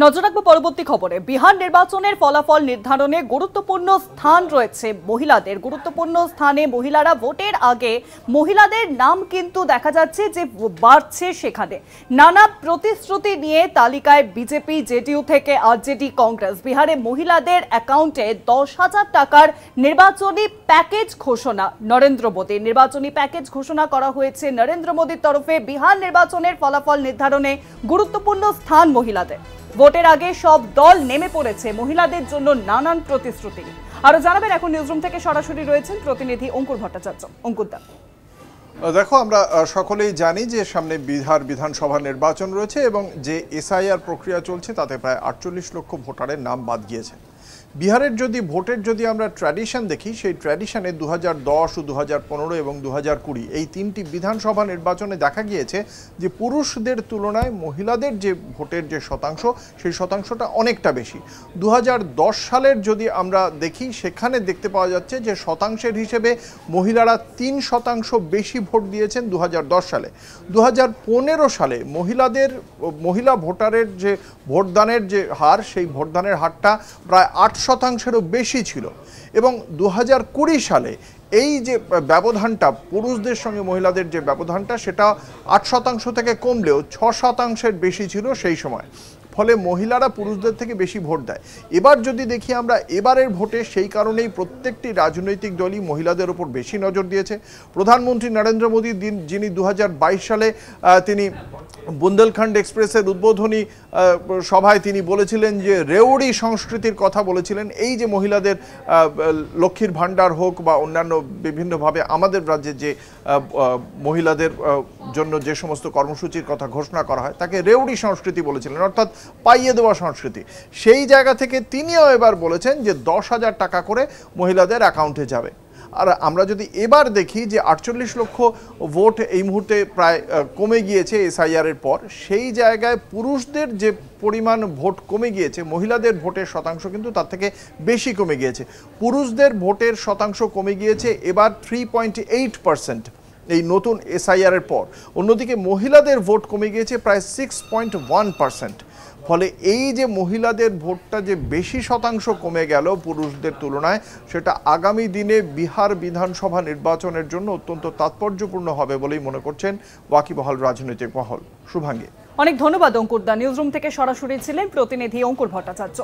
নজর রাখবো পরবর্তী খবরে। বিহার নির্বাচনের ফলাফল নির্ধারণে গুরুত্বপূর্ণ স্থান রয়েছে মহিলাদের। গুরুত্বপূর্ণ স্থানে মহিলারা ভোটের আগে মহিলাদের নাম কিন্তু দেখা যাচ্ছে যে বাড়ছে। সেখানে নানা প্রতিশ্রুতি নিয়ে তালিকায় বিজেপি, জেডিইউ থেকে আরজেডি, কংগ্রেস। বিহারে মহিলাদের অ্যাকাউন্টে 10,000 টাকার নির্বাচনী প্যাকেজ ঘোষণা নরেন্দ্র মোদীর। নির্বাচনী প্যাকেজ ঘোষণা করা হয়েছে নরেন্দ্র মোদীর তরফে। বিহার নির্বাচনের ফলাফল নির্ধারণে গুরুত্বপূর্ণ স্থান মহিলাদের। ভোটের আগে সব দল নেমে পড়েছে মহিলাদের জন্য নানান প্রতিশ্রুতি। আরো জানাবেন এখন নিউজরুম থেকে সরাসরি রয়েছেন প্রতিনিধি অঙ্কুর ভট্টাচার্য। অঙ্কুর দা, দেখো, আমরা সকলেই জানি যে সামনে বিহার বিধানসভা নির্বাচন রয়েছে এবং যে এসআইআর প্রক্রিয়া চলছে তাতে প্রায় 48 লক্ষ ভোটারের নাম বাদ গিয়েছে। বিহারের ভোটের আমরা ট্র্যাডিশন দেখি, সেই ট্র্যাডিশনে 2010 ও 2015 এবং 2020 এই তিনটি বিধানসভা নির্বাচনে দেখা গিয়েছে যে পুরুষদের তুলনায় মহিলাদের যে ভোটের যে শতাংশ, সেই শতাংশটা অনেকটা বেশি। 2010 সালের আমরা দেখি, সেখানে দেখতে পাওয়া যাচ্ছে যে শতাংশের হিসেবে মহিলারা 3% বেশি ভোট দিয়েছেন 2010 সালে। 2015 সালে মহিলা ভোটারের যে ভোটদানের যে হার, সেই ভোটদানের হারটা প্রায় 8%-এরও বেশি ছিল। এবং 2020 সালে এই যে ব্যবধানটা, পুরুষদের সঙ্গে মহিলাদের যে ব্যবধানটা, সেটা 8% থেকে কমলেও 6%-এর বেশি ছিল সেই সময়। ফলে মহিলারা পুরুষদের থেকে বেশি ভোট দেয়। এবার যদি দেখি আমরা এবারের ভোটে, সেই কারণেই প্রত্যেকটি রাজনৈতিক দলই মহিলাদের ওপর বেশি নজর দিয়েছে। প্রধানমন্ত্রী নরেন্দ্র মোদী, যিনি 2022 সালে তিনি বুন্দেলখণ্ড এক্সপ্রেসের উদ্বোধনী সভায় তিনি বলেছিলেন যে রেওড়ি সংস্কৃতির কথা বলেছিলেন। এই যে মহিলাদের লক্ষ্মীর ভাণ্ডার হোক বা অন্যান্য বিভিন্নভাবে আমাদের রাজ্যে যে মহিলাদের জন্য যে সমস্ত কর্মসূচির কথা ঘোষণা করা হয়, তাকে রেওড়ি সংস্কৃতি বলেছিলেন, অর্থাৎ পাইয়ে দেওয়া সংস্কৃতি। সেই জায়গা থেকে তিনিও এবার বলেছেন যে 10,000 টাকা করে মহিলাদের অ্যাকাউন্টে যাবে। আর আমরা যদি এবার দেখি যে 48 লক্ষ ভোট এই মুহূর্তে প্রায় কমে গিয়েছে এসআইআরের পর, সেই জায়গায় পুরুষদের যে পরিমাণ ভোট কমে গিয়েছে, মহিলাদের ভোটের শতাংশ কিন্তু তার থেকে বেশি কমে গিয়েছে। পুরুষদের ভোটের শতাংশ কমে গিয়েছে এবার 3.8% এই নতুন এসআইআরের পর। অন্যদিকে মহিলাদের ভোট কমে গিয়েছে প্রায় 6.1%। ফলে এই যে মহিলাদের ভোটটা যে বেশি শতাংশ কমে গেল পুরুষদের তুলনায়, সেটা আগামী দিনে বিহার বিধানসভা নির্বাচনের জন্য অত্যন্ত তাৎপর্যপূর্ণ হবে বলেই মনে করছেন ওয়াকিবহাল রাজনৈতিক মহল। শুভাঙ্গী, অনেক ধন্যবাদ অঙ্কুর দা। নিউজরুম থেকে সরাসরি ছিলেন প্রতিনিধি অঙ্কুর ভট্টাচার্য।